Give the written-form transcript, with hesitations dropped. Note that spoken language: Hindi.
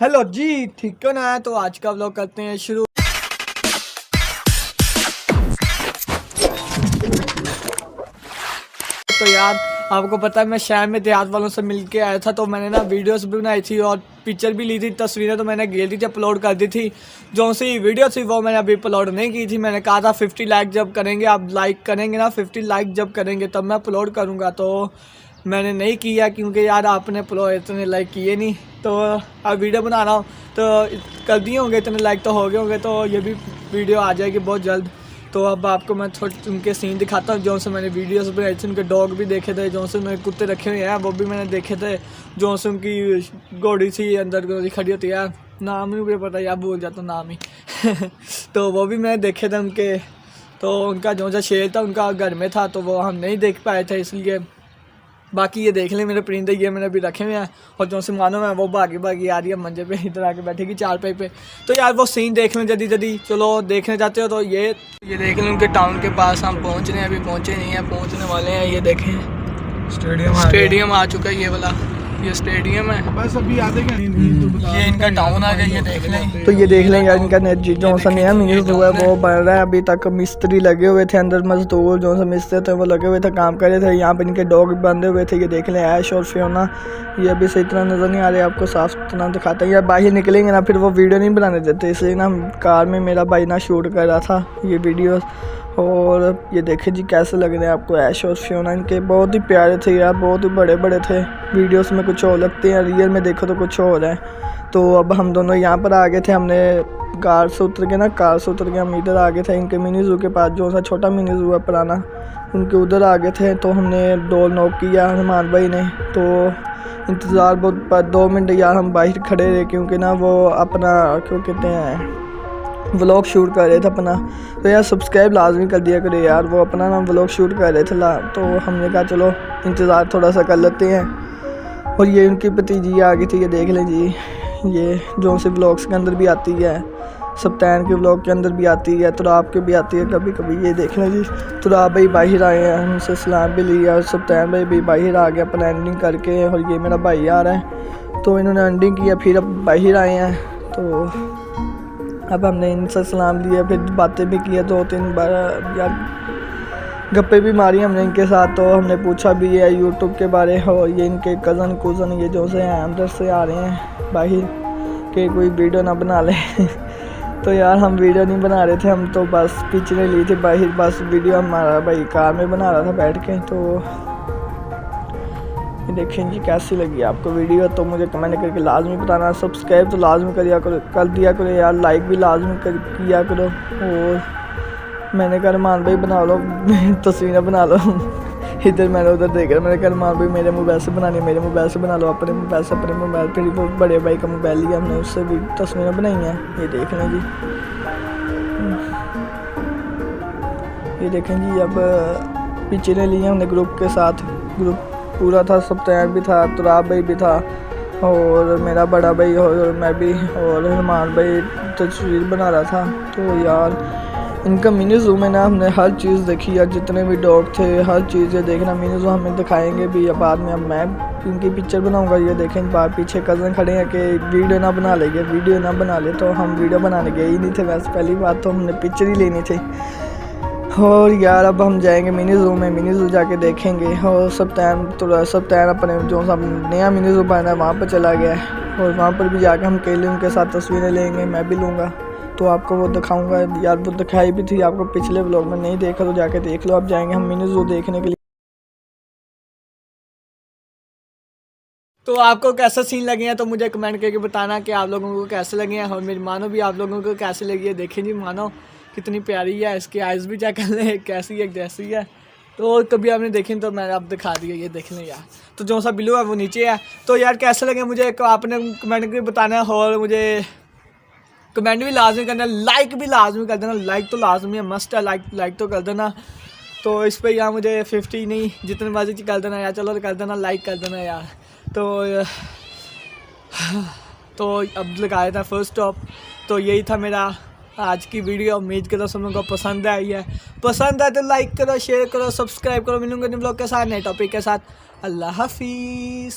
हेलो जी, ठीक हो ना। तो आज का व्लॉग करते हैं शुरू। तो यार आपको पता है मैं शहर में देहात वालों से मिल के आया था, तो मैंने ना वीडियोस भी बनाई थी और पिक्चर भी ली थी, तस्वीरें तो मैंने गैलरी से अपलोड कर दी थी। जो सी वीडियो थी वो मैंने अभी अपलोड नहीं की थी। मैंने कहा था 50 लाइक जब करेंगे, आप लाइक करेंगे ना, 50 लाइक जब करेंगे तब मैं अपलोड करूँगा। तो मैंने नहीं किया क्योंकि यार आपने अपलोड इतने लाइक किए नहीं। तो अब वीडियो बना रहा हूँ तो कर दिए होंगे, इतने लाइक तो हो गए होंगे, तो ये भी वीडियो आ जाएगी बहुत जल्द। तो अब आपको मैं थोड़े उनके सीन दिखाता हूँ जो से मैंने वीडियोस बनाई थी। उनके डॉग भी देखे थे, जो से उन्होंने कुत्ते रखे हुए हैं वो भी मैंने देखे थे। जो से उनकी घोड़ी थी अंदर घोड़ी खड़ी होती है, नाम ही मुझे पता है, यार भूल जाता हूँ नाम ही तो वो भी मैंने देखे थे उनके। तो उनका जो सा शेर था उनका घर में था, तो वो हम नहीं देख पाए थे, इसलिए बाकी ये देख लें मेरे परिंदे, ये मैंने अभी रखे हुए हैं। और जो से मानो है वो भागी भागी आ रही है मंजे पे, इधर आके बैठेगी चारपाई पे। तो यार वो सीन देख लें जल्दी जल्दी। चलो देखने जाते हो तो ये देख लें उनके टाउन के पास हम पहुंच रहे हैं, अभी पहुंचे नहीं हैं, पहुंचने वाले हैं। ये देखें स्टेडियम आ चुका है, ये वाला ये स्टेडियम है, बस अभी आधे घंटे। ये इनका टाउन आ गया, ये देख लें। तो ये देख लें यार इनका जो सा नया मीन्स हुआ है वो बन रहा है। अभी तक मिस्त्री लगे हुए थे अंदर, मजदूर जो सा मिस्त्री थे वो लगे हुए थे, काम कर रहे थे। यहाँ पे इनके डॉग बंधे हुए थे, ये देख लें ऐश और फियोना। ये अभी सही तरह नज़र नहीं आ रहे, आपको साफ तरह दिखाते हैं। यार बाहर निकलेंगे ना फिर वो वीडियो नहीं बनाने देते, इसलिए ना कार में मेरा भाई ना शूट कर रहा था ये वीडियो। और ये देखें जी कैसे लग रहे हैं आपको ऐश और फियोना। इनके बहुत ही प्यारे थे यार, बहुत ही बड़े बड़े थे। वीडियोस में कुछ और लगते हैं, रियल में देखो तो कुछ और है। तो अब हम दोनों यहाँ पर आ गए थे, हमने कार से उतर के हम इधर आ गए थे इनके मिनी ज़ू के पास, जो सा छोटा मिनी ज़ू है पुराना, उनके उधर आ गए थे। तो हमने डोर नॉक किया हनुमान भाई ने, तो इंतज़ार बहुत 2 मिनट यार हम बाहर खड़े रहे, क्योंकि ना वो अपना क्यों कहते हैं व्लॉग शूट कर रहे थे अपना। तो यार सब्सक्राइब लाजमी कर दिया करे यार, वो अपना ना व्लॉग शूट कर रहे थे तो हमने कहा चलो इंतज़ार थोड़ा सा कर लेते हैं। और ये उनकी भतीजी आ गई थी, ये देख लें जी, ये जो से व्लॉग्स के अंदर भी आती है, सप्तान के व्लॉग के अंदर भी आती है, तुराब के भी आती है कभी कभी। ये देख लें जी, तुराब भाई बाहर आए हैं, हमसे सलाम भी लिया, और सप्तान भाई भी बाहर आ गया अपना एंडिंग करके। और ये मेरा भाई आ रहा है, तो इन्होंने एंडिंग किया, फिर अब बाहर आए हैं। तो अब हमने इनसे सलाम लिया, फिर बातें भी किया 2-3 बार, यार गप्पे भी मारी हमने इनके साथ। तो हमने पूछा भी है यूट्यूब के बारे हो, ये इनके कज़न ये जो से हैं अंदर से आ रहे हैं बाहर के कोई वीडियो ना बना ले तो यार हम वीडियो नहीं बना रहे थे, हम तो बस पिक्चरें ली थी बाहर, बस वीडियो हमारा भाई कार में बना रहा था बैठ के। तो देखें जी कैसी लगी आपको वीडियो, तो मुझे कमेंट करके लाजमी बताना। सब्सक्राइब तो लाजमी कर दिया करो यार, लाइक भी लाजमी किया करो। और मैंने कहा रमान भाई बना लो तस्वीरें बना लो इधर मैंने उधर देख रहा, मैंने कहा रमान भाई मेरे मोबाइल से बनानी है, मेरे मोबाइल से बना लो, अपने मोबाइल से अपने मोबाइल। फिर वो बड़े भाई का मोबाइल लिया हमने, उससे भी तस्वीरें बनाई हैं। ये देख लें जी, ये देखें जी, अब पिक्चरें ली हैं हमने ग्रुप के साथ, ग्रुप पूरा था, सप्तान भी था, तुराब भाई भी था, और मेरा बड़ा भाई और मैं भी, और हनुमान भाई तस्वीर बना रहा था। तो यार इनका मिनी ज़ू में ना हमने हर चीज़ देखी यार, जितने भी डॉग थे हर चीज़। ये देखना मिनी ज़ू हमें दिखाएंगे भी, या बाद में अब मैं इनकी पिक्चर बनाऊंगा। ये देखें बाहर पीछे कज़न खड़े हैं कि वीडियो ना बना ले, तो हम वीडियो बनाने गए ही नहीं थे। वैसे पहली बात तो हमने पिक्चर ही लेनी थी। और यार अब हम जाएंगे मिनी ज़ू में, मिनी ज़ू जाके देखेंगे। और सप्तान अपने जो सा नया मिनी ज़ू बना है वहाँ पर चला गया है, और वहाँ पर भी जाके हम अकेले उनके साथ तस्वीरें लेंगे, मैं भी लूँगा, तो आपको वो दिखाऊंगा यार। वो दिखाई भी थी आपको पिछले व्लॉग में, नहीं देखा तो जाके देख लो। अब जाएंगे हम मिनी ज़ू देखने के लिए। तो आपको कैसा सीन लगे हैं तो मुझे कमेंट करके बताना कि आप लोगों को कैसे लगे हैं, और मेरी मानो भी आप लोगों को कैसे लगी है। देखें जी मानो कितनी प्यारी है, इसकी आइज़ भी चेक कर लें कैसी है जैसी है। तो कभी आपने देखें तो मैंने आप दिखा दिया, ये देख लें यार। तो जो सा बिल्लू है वो नीचे है। तो यार कैसे लगे मुझे आपने कमेंट करके बताना है, और मुझे कमेंट भी लाजमी करना, लाइक भी लाजमी कर देना। लाइक तो लाजमी है, मस्ट है, लाइक तो कर देना। तो इस पर यार मुझे 50 नहीं जितने मर्जी कर देना यार, चलो कर देना, लाइक कर देना यार। तो अब लगाया था फर्स्ट स्टॉप। तो यही था मेरा आज की वीडियो। उम्मीद करो सब लोगों को पसंद आई है, पसंद आए तो लाइक करो, शेयर करो, सब्सक्राइब करो। मिलूंगा नए ब्लॉग के साथ, नए टॉपिक के साथ। अल्लाह हाफिज़।